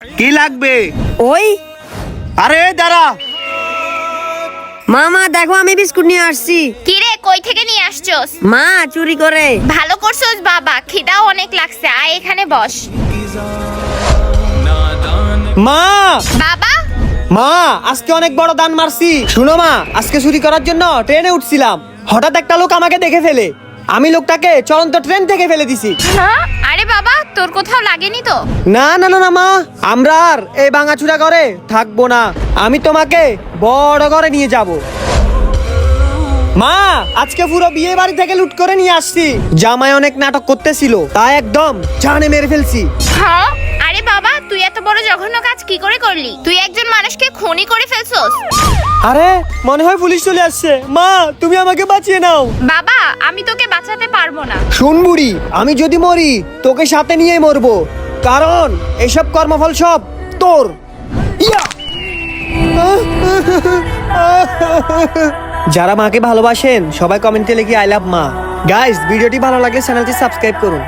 কি লাগবে? ওই আরে দাঁড়া। মামা দেখো আমি বিস্কুট নিয়ে আসছি। কিরে কই থেকে নিয়ে আসছস? মা চুরি করে। ভালো করছস বাবা, খিদাও অনেক লাগছে, আয় এখানে বস। মা বাবা মা আজকে অনেক বড় দান মারছি। শুনো মা, আজকে চুরি করার জন্য ট্রেনে উঠছিলাম, হঠাৎ একটা লোক আমাকে দেখে ফেলে। আমি লোকটাকে চলন্ত ট্রেন থেকে ফেলে দিছি। হ্যাঁ? আরে বাবা তোর কোথাও লাগেনি তো? না না না না মা, আমরা আর এই ভাঙাচুরা করে থাকবো না। আমি তোমাকে বড় করে নিয়ে যাব। মা আজকে পুরো বিয়ে বাড়ি থেকে লুট করে নিয়ে আসছি। জামাই অনেক নাটক করতেছিল, তাই একদম জানে মেরে ফেলছি। হ্যাঁ? আরে বাবা তুই এত বড় জঘন্য কাজ কি করে করলি? তুই একজন মানুষকে খুনি করে ফেলছস। আরে মনে হয় পুলিশ চলে আসছে। মা তুমি আমাকে বাঁচিয়ে নাও। বাবা আমি তোকে বাঁচাতে পারবো না। শুন বুড়ি, আমি যদি মরি তোকে সাথে নিয়ে মরবো, কারণ এসব কর্মফল সব তোর। ইয়া! যারা মাকে ভালোবাসেন সবাই কমেন্টে লিখে আই লাভ মা। গাইস ভিডিওটি ভালো লাগলে চ্যানেলটি সাবস্ক্রাইব করুন।